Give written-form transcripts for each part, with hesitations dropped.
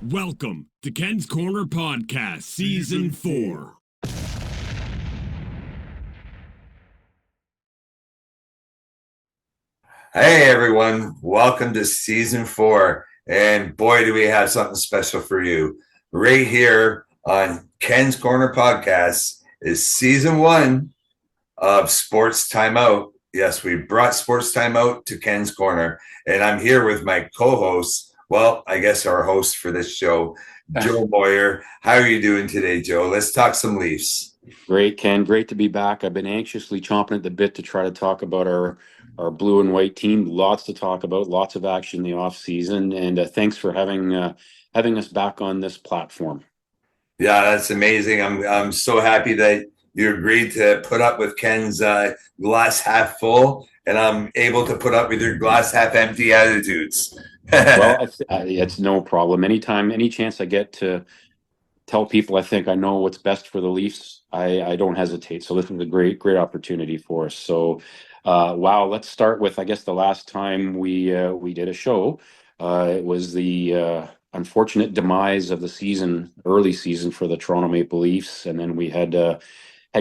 Welcome to Ken's Corner Podcast, Season 4. Hey everyone, welcome to Season 4. And boy, do we have something special for you. Right here on Ken's Corner Podcast is Season 1 of Sports Timeout. Yes, we brought Sports Timeout to Ken's Corner. And I'm here with my co-host, well, I guess our host for this show, Joe Moyer. How are you doing today, Joe? Let's talk some Leafs. Great, Ken. Great to be back. I've been anxiously chomping at the bit to try to talk about our blue and white team. Lots to talk about, lots of action in the off season, and thanks for having us back on this platform. Yeah, that's amazing. I'm so happy that you agreed to put up with Ken's glass half full, and I'm able to put up with your glass half empty attitudes. Well, it's no problem. Anytime, any chance I get to tell people I think I know what's best for the Leafs, I don't hesitate. So this is a great opportunity for us. So, wow, let's start with, I guess, the last time we did a show. It was the unfortunate demise of the early season for the Toronto Maple Leafs, and then we had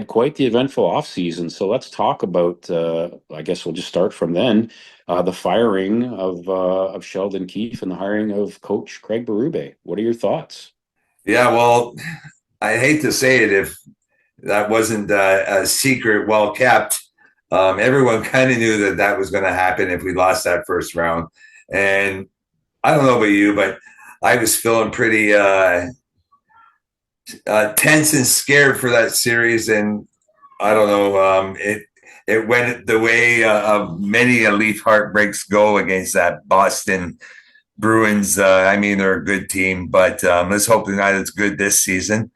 quite the eventful offseason. So let's talk about, I guess we'll just start from then, the firing of Sheldon Keefe and the hiring of Coach Craig Berube. What are your thoughts? Yeah, well, I hate to say it if that wasn't a secret well kept. Everyone kind of knew that was going to happen if we lost that first round. And I don't know about you, but I was feeling pretty tense and scared for that series. And I don't know, it went the way of many a Leaf heartbreaks go against that Boston Bruins. I mean, they're a good team, but let's hope they're not as good this season.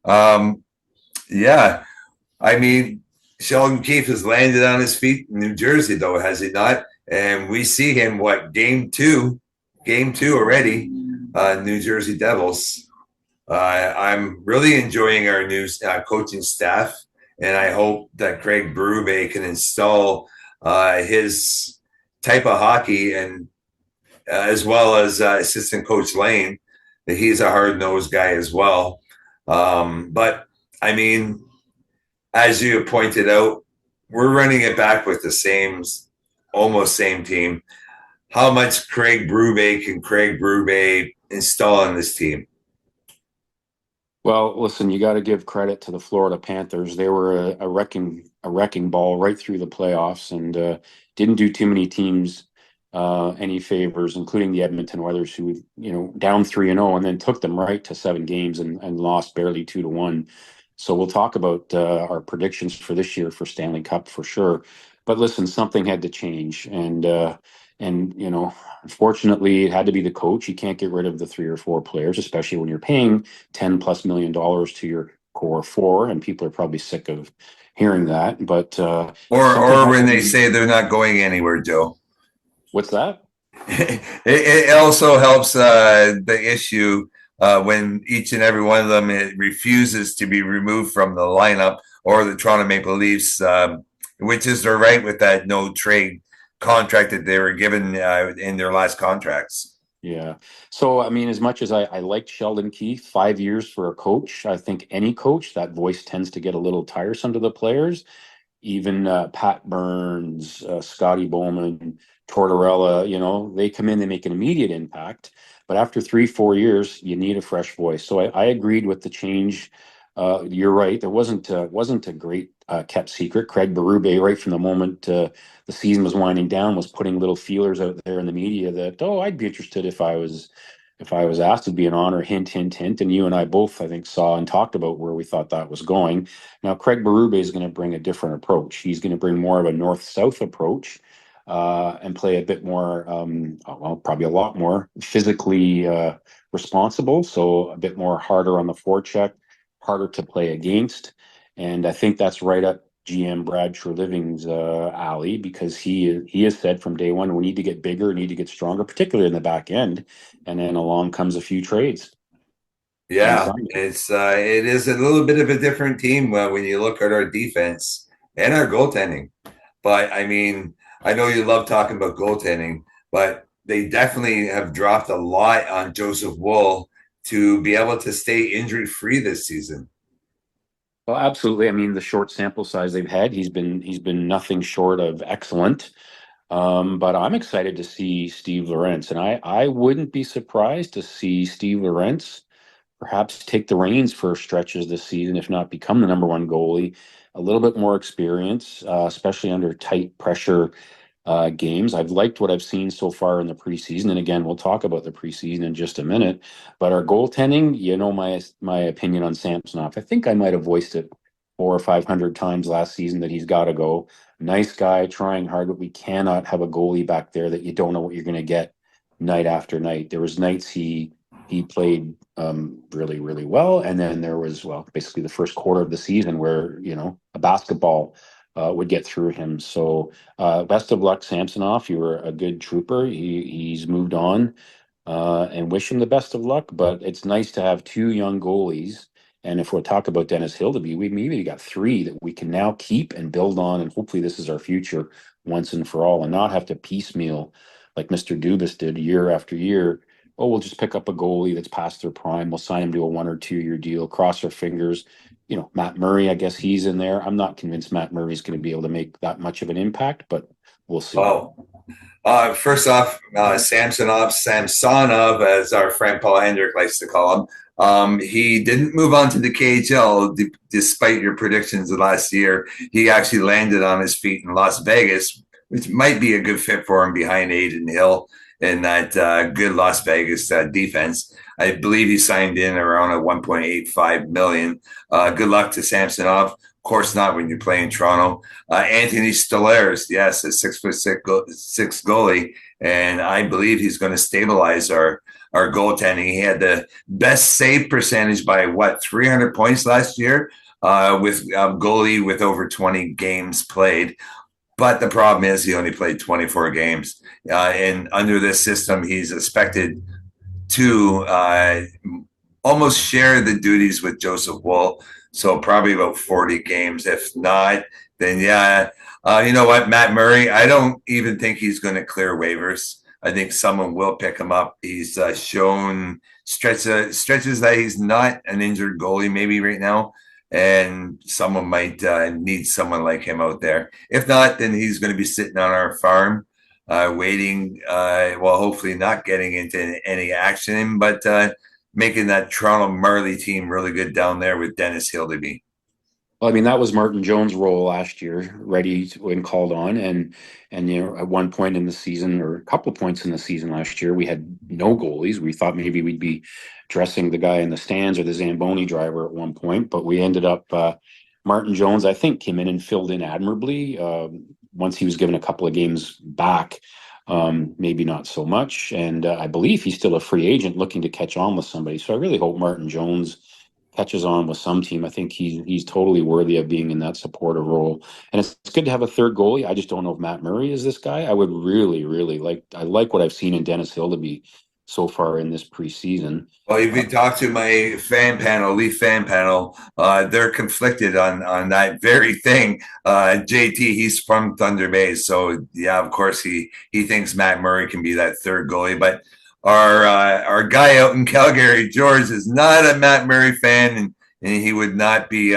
Yeah, I mean, Sheldon Keefe has landed on his feet in New Jersey, though, has he not? And we see him, game two already, New Jersey Devils. I'm really enjoying our new coaching staff, and I hope that Craig Berube can install his type of hockey, and as well as assistant coach Lane, that he's a hard-nosed guy as well. But I mean, as you pointed out, we're running it back with the almost same team. How much Craig Berube install on this team? Well, listen, you got to give credit to the Florida Panthers. They were a wrecking ball right through the playoffs, and didn't do too many teams any favors, including the Edmonton Oilers, who down 3-0, and then took them right to 7 games and lost barely 2-1. So we'll talk about our predictions for this year for Stanley Cup for sure. But listen, something had to change, and unfortunately, it had to be the coach. You can't get rid of the 3 or 4 players, especially when you're paying $10+ million to your core 4, and people are probably sick of hearing that. But or when they say they're not going anywhere, Joe. What's that? It also helps the issue when each and every one of them refuses to be removed from the lineup, or the Toronto Maple Leafs, which is their right with that no trade contract that they were given in their last contracts. Yeah. So, I mean, as much as I liked Sheldon Keefe, 5 years for a coach, I think any coach, that voice tends to get a little tiresome to the players. Even Pat Burns, Scotty Bowman, Tortorella, they come in, they make an immediate impact. But after 3-4 years, you need a fresh voice. So I agreed with the change. You're right. There wasn't a great kept secret. Craig Berube, right from the moment the season was winding down, was putting little feelers out there in the media that, I'd be interested if I was asked. To be an honor. Hint, hint, hint. And you and I both, I think, saw and talked about where we thought that was going. Now, Craig Berube is going to bring a different approach. He's going to bring more of a north-south approach, and play a bit more, probably a lot more physically responsible. So a bit more harder on the forecheck, harder to play against. And I think that's right up GM Brad Treliving's alley, because he has said from day one, we need to get bigger, we need to get stronger, particularly in the back end. And then along comes a few trades. Yeah, it is a little bit of a different team when you look at our defense and our goaltending. But I mean, I know you love talking about goaltending, but they definitely have dropped a lot on Joseph Woll to be able to stay injury free this season. Well, absolutely. I mean, the short sample size they've had, he's been nothing short of excellent. But I'm excited to see Steve Lorentz, and I wouldn't be surprised to see Steve Lorentz perhaps take the reins for stretches this season, if not become the number one goalie. A little bit more experience, especially under tight pressure games. I've liked what I've seen so far in the preseason, and again, we'll talk about the preseason in just a minute. But our goaltending, you know, my opinion on Samsonov. I think I might have voiced it 400 or 500 times last season that he's got to go. Nice guy, trying hard, but we cannot have a goalie back there that you don't know what you're going to get night after night. There was nights he played really, really well. And then there was, well, basically the first quarter of the season where, you know, a basketball would get through him. So best of luck, Samsonov. You were a good trooper. He's moved on and wish him the best of luck. But it's nice to have two young goalies. And if we'll talk about Dennis Hildeby, we maybe got three that we can now keep and build on. And hopefully this is our future once and for all, and not have to piecemeal like Mr. Dubas did year after year. Oh, we'll just pick up a goalie that's past their prime. We'll sign him to a 1 or 2 year deal, cross our fingers. You know, Matt Murray, I guess he's in there. I'm not convinced Matt Murray's going to be able to make that much of an impact, but we'll see. Oh, first off, Samsonov, as our friend Paul Hendrick likes to call him, he didn't move on to the KHL despite your predictions of last year. He actually landed on his feet in Las Vegas, which might be a good fit for him behind Aiden Hill in that good Las Vegas defense. I believe he signed in around a 1.85 million. Good luck to Samsonov. Of course not when you play in Toronto. Anthony Stolarz, yes, a 6'6" goalie, and I believe he's going to stabilize our goaltending. He had the best save percentage by 300 points last year with a goalie with over 20 games played. But the problem is he only played 24 games. And under this system, he's expected to almost share the duties with Joseph Woll. So probably about 40 games. If not, then yeah. You know what, Matt Murray, I don't even think he's going to clear waivers. I think someone will pick him up. He's shown stretches that he's not an injured goalie maybe right now. And someone might need someone like him out there. If not, then he's going to be sitting on our farm waiting, well, hopefully not getting into any action, but making that Toronto Marley team really good down there with Dennis Hildeby. Well, I mean, that was Martin Jones' role last year, ready to, when called on. And you know, at one point in the season, or a couple of points in the season last year, we had no goalies. We thought maybe we'd be dressing the guy in the stands or the Zamboni driver at one point, but we ended up, Martin Jones, I think, came in and filled in admirably. Once he was given a couple of games back, maybe not so much. And I believe he's still a free agent looking to catch on with somebody. So I really hope Martin Jones catches on with some team. I think he's totally worthy of being in that supportive role. And it's good to have a third goalie. I just don't know if Matt Murray is this guy. I would really, really I like what I've seen in Dennis Hildeby so far in this preseason. Well, if you talk to my Leaf fan panel, they're conflicted on that very thing. JT, he's from Thunder Bay, so yeah, of course he thinks Matt Murray can be that third goalie. But our guy out in Calgary, George, is not a Matt Murray fan, and he would not be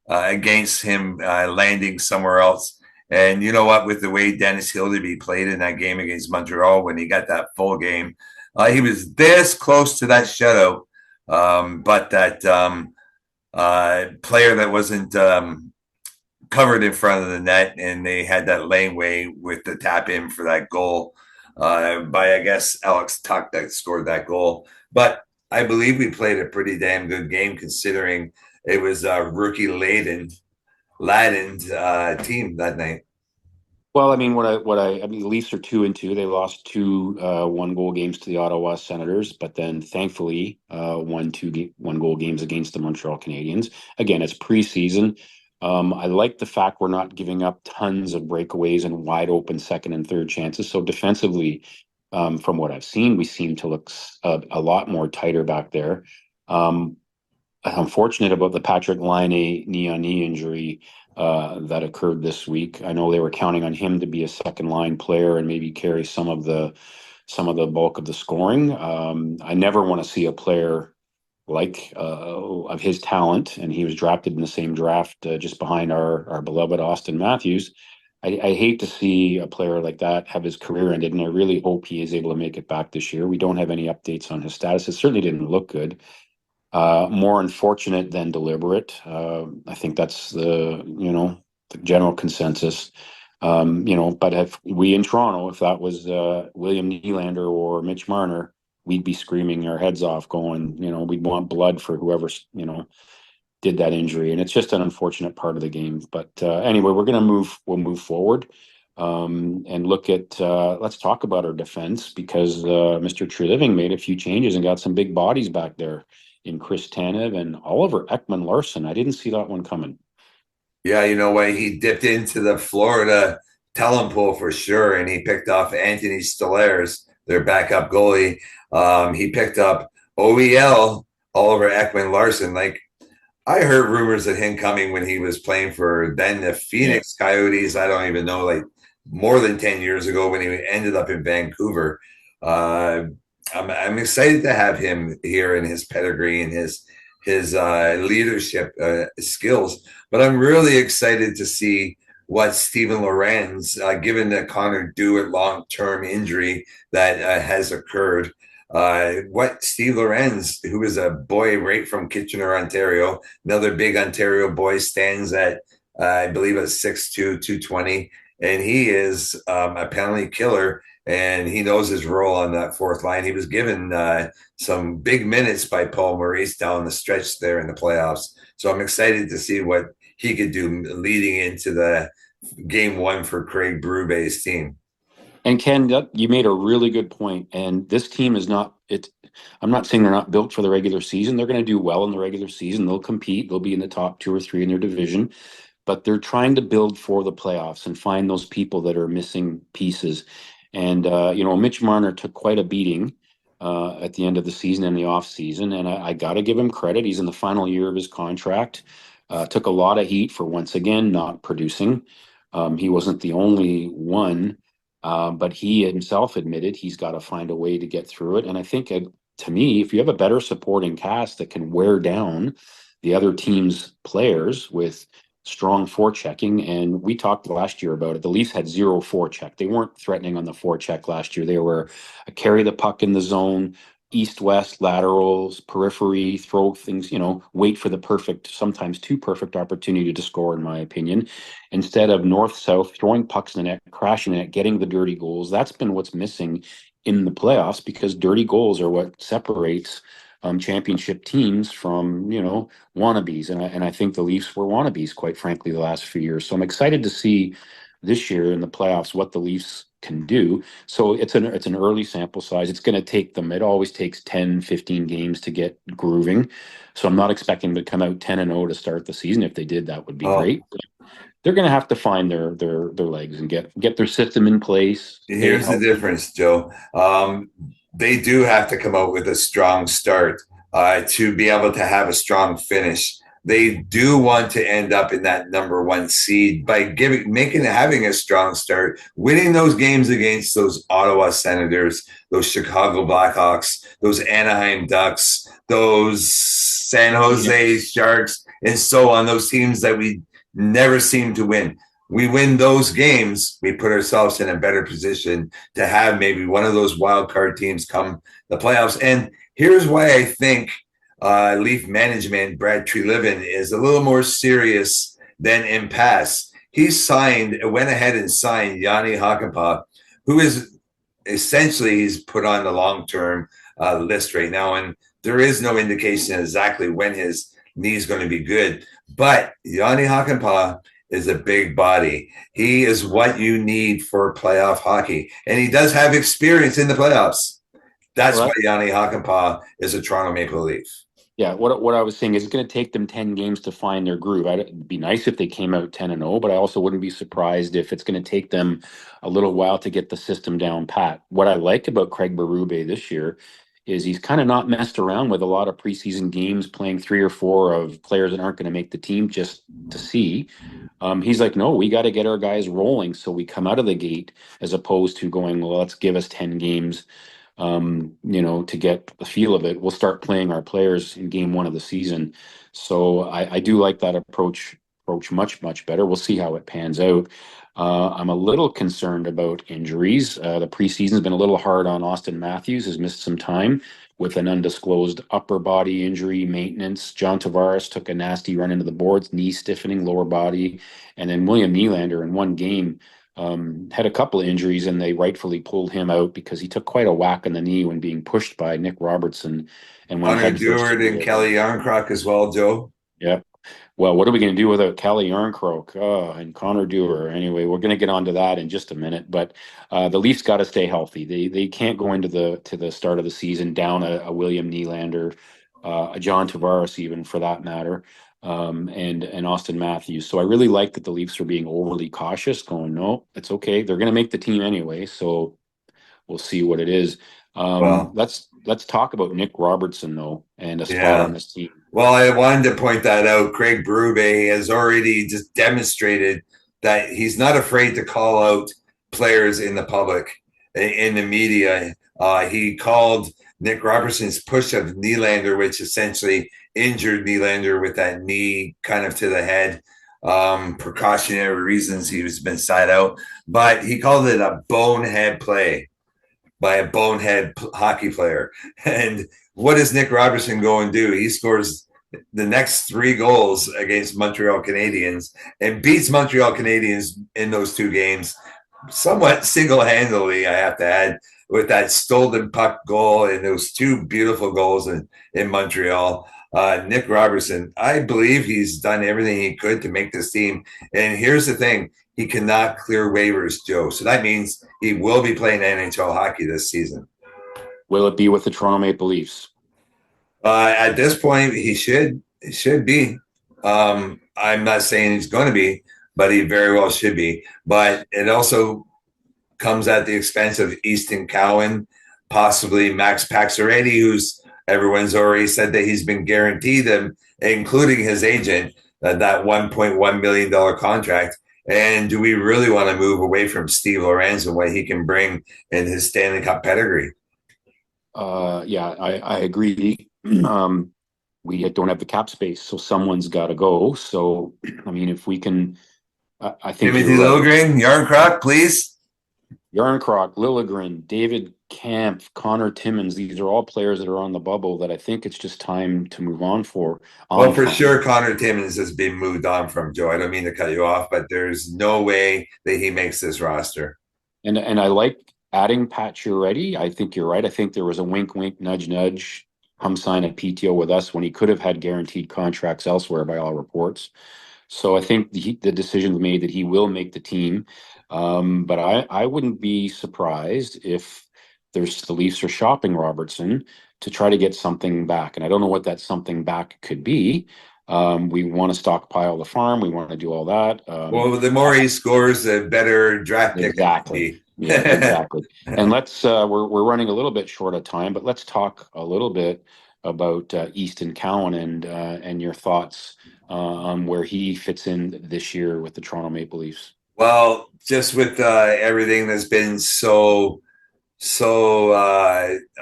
against him landing somewhere else. And you know what? With the way Dennis Hildeby played in that game against Montreal when he got that full game. He was this close to that shutout, but that player that wasn't covered in front of the net, and they had that laneway with the tap in for that goal by, I guess, Alex Tuck that scored that goal. But I believe we played a pretty damn good game considering it was a rookie laden team that night. Well, I mean, I mean, the Leafs are 2-2. They lost two 1-goal games to the Ottawa Senators, but then thankfully won 1-goal games against the Montreal Canadiens. Again, it's preseason. I like the fact we're not giving up tons of breakaways and wide open second and third chances. So defensively, from what I've seen, we seem to look a lot more tighter back there. I'm fortunate about the Patrick Laine knee injury that occurred this week. I know they were counting on him to be a second line player and maybe carry some of the some of the bulk of the scoring. I never want to see a player like of his talent, and he was drafted in the same draft just behind our beloved Austin Matthews. I hate to see a player like that have his career ended, and I really hope he is able to make it back this year. We don't have any updates on his status. It certainly didn't look good. More unfortunate than deliberate. I think that's the general consensus. But if we in Toronto, if that was William Nylander or Mitch Marner, we'd be screaming our heads off, going, we'd want blood for whoever, did that injury. And it's just an unfortunate part of the game. But anyway, we'll move forward and look at, let's talk about our defense, because Mr. Treliving made a few changes and got some big bodies back there in Chris Tanev and Oliver Ekman-Larsson. I didn't see that one coming. Yeah, you know what? He dipped into the Florida talent pool for sure, and he picked off Anthony Stolarz, their backup goalie. He picked up OEL, Oliver Ekman-Larsson. Like, I heard rumors of him coming when he was playing for then the Phoenix Coyotes. I don't even know, like more than 10 years ago when he ended up in Vancouver. I'm excited to have him here and his pedigree and his leadership skills. But I'm really excited to see what Steven Lorenz, given the Connor Dewitt long-term injury that has occurred, what Steve Lorenz, who is a boy right from Kitchener, Ontario, another big Ontario boy, stands at, I believe, at 6'2", 220, and he is a penalty killer, and he knows his role on that fourth line. He was given some big minutes by Paul Maurice down the stretch there in the playoffs. So I'm excited to see what he could do leading into the game one for Craig Berube's team. And Ken, you made a really good point. And this team is not it. I'm not saying they're not built for the regular season. They're going to do well in the regular season. They'll compete. They'll be in the top 2 or 3 in their division. But they're trying to build for the playoffs and find those people that are missing pieces. And Mitch Marner took quite a beating at the end of the season and the off season. And I got to give him credit. He's in the final year of his contract. Took a lot of heat for once again not producing. He wasn't the only one. But he himself admitted he's got to find a way to get through it. And I think, to me, if you have a better supporting cast that can wear down the other team's players with strong forechecking, and we talked last year about it, the Leafs had 0 forecheck. They weren't threatening on the forecheck last year. They were carry the puck in the zone, east-west laterals, periphery, throw things, wait for the perfect, sometimes too perfect opportunity to score, in my opinion, instead of north-south, throwing pucks in the net, crashing in it, getting the dirty goals. That's been what's missing in the playoffs, because dirty goals are what separates championship teams from, wannabes. And I think the Leafs were wannabes, quite frankly, the last few years. So I'm excited to see this year in the playoffs what the Leafs can do. So it's an early sample size. It's going to take them, it always takes 10, 15 games to get grooving. So I'm not expecting them to come out 10-0 to start the season. If they did, that would be great. They're going to have to find their legs and get their system in place. Here's the difference, Joe. They do have to come out with a strong start to be able to have a strong finish. They do want to end up in that number 1 seed by having a strong start, winning those games against those Ottawa Senators, those Chicago Blackhawks, those Anaheim Ducks, those San Jose Sharks, and so on, those teams that we never seem to win. We win those games, we put ourselves in a better position to have maybe one of those wild card teams come the playoffs. And here's why I think Leaf management, Brad Treliving, is a little more serious than in past. He went ahead and signed Yanni Hakanpää, who is essentially, he's put on the long-term list right now. And there is no indication exactly when his knee is going to be good. But Yanni Hakanpää is a big body. He is what you need for playoff hockey. And he does have experience in the playoffs. That's why Yanni Hakanpää is a Toronto Maple Leaf. Yeah, what I was saying is it's going to take them 10 games to find their groove. It'd be nice if they came out 10-0, but I also wouldn't be surprised if it's going to take them a little while to get the system down pat. What I like about Craig Berube this year is he's kind of not messed around with a lot of preseason games, playing 3 or 4 of players that aren't going to make the team just to see. He's like, no, we got to get our guys rolling so we come out of the gate, as opposed to going, well, let's give us 10 games, to get the feel of it. We'll start playing our players in game one of the season. So I do like that approach much, much better. We'll see how it pans out. I'm a little concerned about injuries. The preseason's been a little hard on Austin Matthews, has missed some time with an undisclosed upper body injury maintenance. John Tavares took a nasty run into the boards, knee stiffening, lower body. And then William Nylander in one game had a couple of injuries, and they rightfully pulled him out because he took quite a whack in the knee when being pushed by Nick Robertson and went Connor headfirst Dewart into and Kelly Yarncroc as well, Joe. yeah. Well, what are we going to do without Kelly Yarncroc and Connor Dewar? Anyway, we're going to get onto that in just a minute. But the Leafs got to stay healthy. They can't go into the start of the season down a William Nylander, a John Tavares, even for that matter, and Austin Matthews. So I really like that the Leafs are being overly cautious, going, no, it's okay. They're going to make the team anyway. So we'll see what it is. Well, Let's talk about Nick Robertson though, and a spot yeah. on this team. Well, I wanted to point that out. Craig Berube has already just demonstrated that he's not afraid to call out players in the public, in the media. He called Nick Robertson's push of Nylander, which essentially injured Nylander with that knee kind of to the head. Precautionary reasons he was been side out, but he called it a bonehead play by a bonehead hockey player. And what does Nick Robertson go and do? He scores the next 3 goals against Montreal Canadiens and beats Montreal Canadiens in those 2 games somewhat single-handedly, I have to add, with that stolen puck goal and those 2 beautiful goals in Montreal. Nick Robertson, I believe he's done everything he could to make this team. And here's the thing, he cannot clear waivers, Joe. So that means he will be playing NHL hockey this season. Will it be with the Toronto Maple Leafs? At this point, he should be. I'm not saying he's going to be, but he very well should be. But it also comes at the expense of Easton Cowan, possibly Max Pacioretty, who's everyone's already said that he's been guaranteed them, including his agent, that $1.1 million contract. And do we really want to move away from Steve Lorenz and what he can bring in his Stanley Cup pedigree? Yeah, I agree. We don't have the cap space, so someone's got to go. So, I mean, if we can, I think Timothy Liljegren, Yarncroc, please. Yarncroc, Liljegren, David Kampf, Connor Timmins. These are all players that are on the bubble that I think it's just time to move on for. Well, for sure, Connor Timmins has been moved on from, Joe. I don't mean to cut you off, but there's no way that he makes this roster. And I like adding Pacioretty. I think you're right. I think there was a wink, wink, nudge, nudge. Come sign a PTO with us when he could have had guaranteed contracts elsewhere, by all reports. So I think the decision was made that he will make the team. But I wouldn't be surprised if the Leafs are shopping Robertson to try to get something back. And I don't know what that something back could be. We want to stockpile the farm. We want to do all that. Well, the more he scores, the better draft pick. Exactly. Yeah, exactly. And we're running a little bit short of time, but let's talk a little bit about Easton Cowan and your thoughts on where he fits in this year with the Toronto Maple Leafs. Well, just with everything that's been so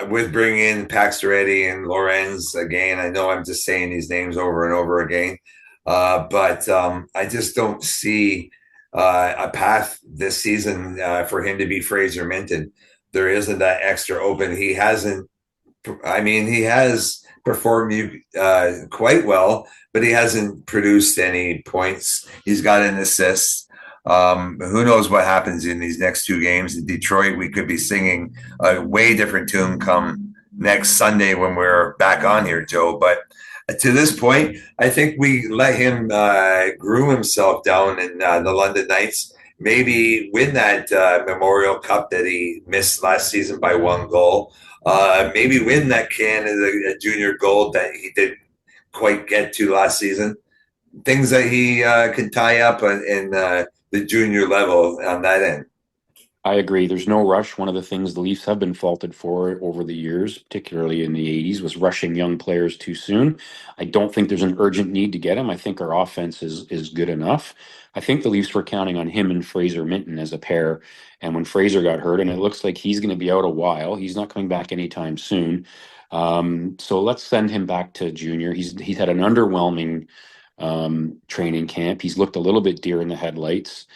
with bringing in Pacioretty and Lorenz again, I know I'm just saying these names over and over again, but I just don't see a path this season for him to be Fraser Minton. There isn't that extra open. He hasn't. I mean, he has performed quite well, but he hasn't produced any points. He's got an assist. Who knows what happens in these next 2 games? In Detroit, we could be singing a way different tune come next Sunday when we're back on here, Joe. But to this point, I think we let him groom himself down in the London Knights. Maybe win that Memorial Cup that he missed last season by 1 goal. Maybe win that Canada Junior Gold that he didn't quite get to last season. Things that he can tie up in the junior level on that end. I agree. There's no rush. One of the things the Leafs have been faulted for over the years, particularly in the 80s, was rushing young players too soon. I don't think there's an urgent need to get him. I think our offense is good enough. I think the Leafs were counting on him and Fraser Minton as a pair. And when Fraser got hurt, and it looks like he's going to be out a while, he's not coming back anytime soon. So let's send him back to junior. He's had an underwhelming training camp. He's looked a little bit deer in the headlights,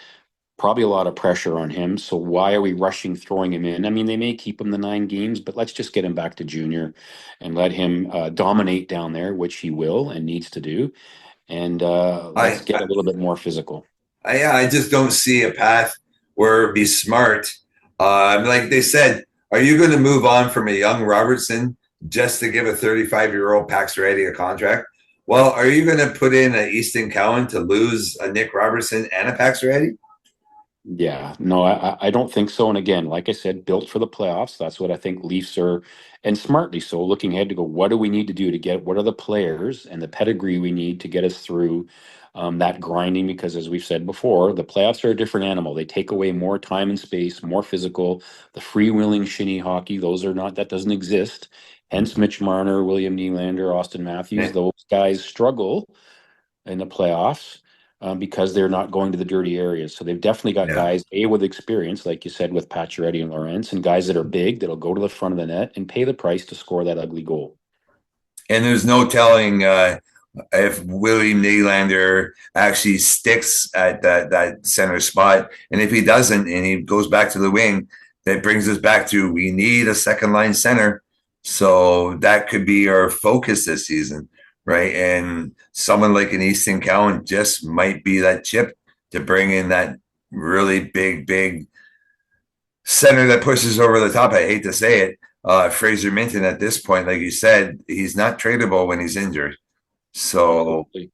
probably a lot of pressure on him. So why are we rushing throwing him in? I mean, they may keep him the 9 games, but let's just get him back to junior and let him dominate down there, which he will and needs to do. And let's I, get a little bit more physical. I just don't see a path where it'd be smart. Like they said, are you going to move on from a young Robertson just to give a 35-year-old Pax Ready a contract? Well, are you going to put in a Easton Cowan to lose a Nick Robertson and a Pax Ready? Yeah, no, I don't think so. And again, like I said, built for the playoffs. That's what I think Leafs are, and smartly so, looking ahead to go, what do we need to do to get, what are the players and the pedigree we need to get us through that grinding? Because as we've said before, the playoffs are a different animal. They take away more time and space, more physical, the freewheeling shinny hockey, those are not, that doesn't exist. Hence Mitch Marner, William Nylander, Austin Matthews, those guys struggle in the playoffs because they're not going to the dirty areas. So they've definitely got Yeah. guys with experience, like you said, with Pacioretty and Lawrence, and guys that are big that'll go to the front of the net and pay the price to score that ugly goal. And there's no telling if William Nylander actually sticks at that center spot. And if he doesn't and he goes back to the wing, that brings us back to we need a second line center. So that could be our focus this season, right? And someone like an Easton Cowan just might be that chip to bring in that really big center that pushes over the top. I hate to say it. Fraser Minton at this point, like you said, he's not tradable when he's injured. So, Absolutely.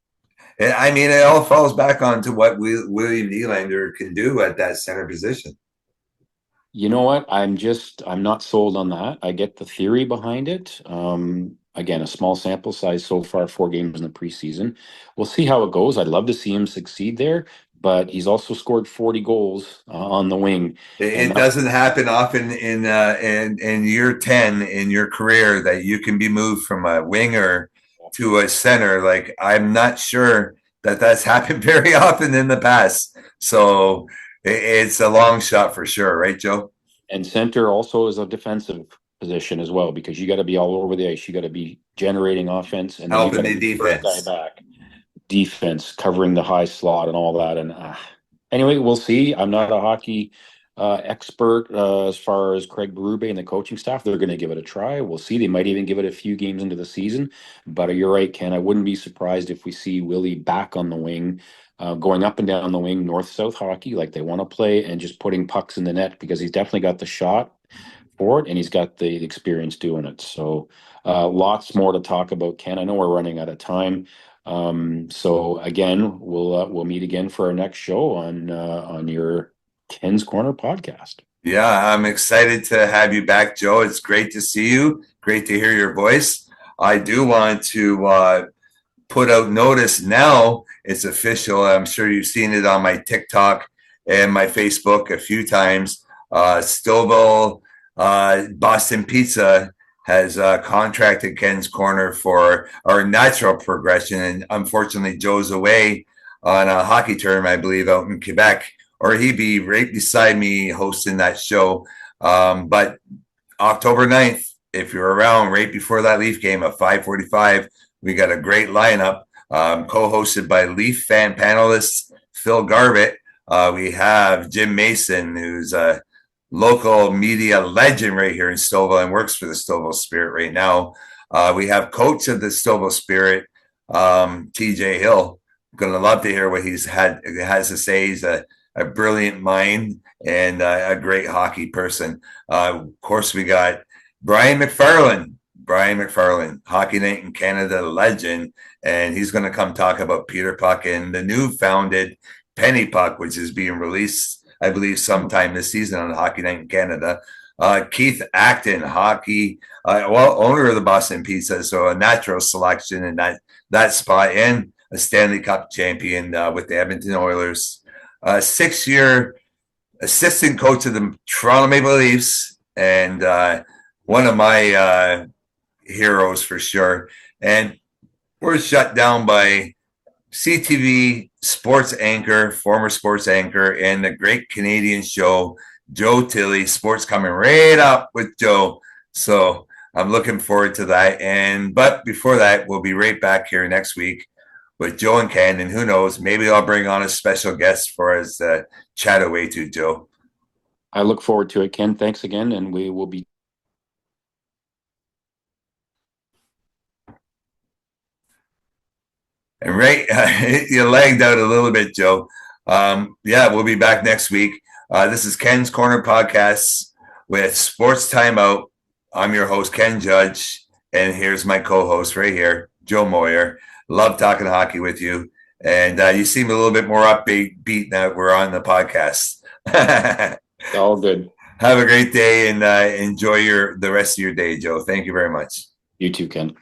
I mean, it all falls back onto what William Nylander can do at that center position. You know what? I'm not sold on that. I get the theory behind it. Again, a small sample size so far, 4 games in the preseason. We'll see how it goes. I'd love to see him succeed there, but he's also scored 40 goals on the wing. It doesn't happen often in year 10 in your career that you can be moved from a winger to a center. Like I'm not sure that that's happened very often in the past. So it's a long shot for sure, right, Joe? And center also is a defensive position as well, because you got to be all over the ice. You got to be generating offense, and then you got Helping to the be the first guy defense. back. Defense, covering the high slot and all that. And anyway, we'll see. I'm not a hockey expert as far as Craig Berube and the coaching staff. They're going to give it a try. We'll see. They might even give it a few games into the season. But you're right, Ken. I wouldn't be surprised if we see Willie back on the wing, going up and down the wing, north-south hockey like they want to play, and just putting pucks in the net, because he's definitely got the shot for it and he's got the experience doing it. So lots more to talk about, Ken. I know we're running out of time. So again, we'll meet again for our next show on your Ken's Corner podcast. Yeah, I'm excited to have you back, Joe. It's great to see you. Great to hear your voice. I do want to put out notice now. It's official. I'm sure you've seen it on my TikTok and my Facebook a few times. Stillville Boston Pizza has contracted Ken's Corner for our natural progression. And unfortunately, Joe's away on a hockey tournament, I believe, out in Quebec, or he'd be right beside me hosting that show. But October 9th, if you're around right before that Leaf game at 5:45, we got a great lineup, co-hosted by Leaf fan panelists Phil Garbutt. We have Jim Mason, who's a local media legend right here in Stouffville and works for the Stouffville Spirit right now. We have coach of the Stouffville Spirit, TJ Hill. Going to love to hear what has to say. He's a brilliant mind and a great hockey person. Of course, we got Brian McFarland, Hockey Night in Canada legend, and he's going to come talk about Peter Puck and the new founded Penny Puck, which is being released, I believe, sometime this season on Hockey Night in Canada. Keith Acton, owner of the Boston Pizza, so a natural selection in that spot, and a Stanley Cup champion with the Edmonton Oilers. 6-year assistant coach of the Toronto Maple Leafs, and one of my heroes for sure. And we're shut down by CTV sports anchor, former sports anchor, and the great Canadian show, Joe Tilley. Sports coming right up with Joe. So I'm looking forward to that. But before that, we'll be right back here next week with Joe and Ken. And who knows, maybe I'll bring on a special guest for us chat away to, Joe. I look forward to it, Ken. Thanks again. And we will be. And right, you lagged out a little bit, Joe. Yeah, we'll be back next week. This is Ken's Corner Podcast with Sports Timeout. I'm your host, Ken Judge, and here's my co-host right here, Joe Moyer. Love talking hockey with you, and you seem a little bit more upbeat now that we're on the podcast. All good. Have a great day and enjoy the rest of your day, Joe. Thank you very much. You too, Ken.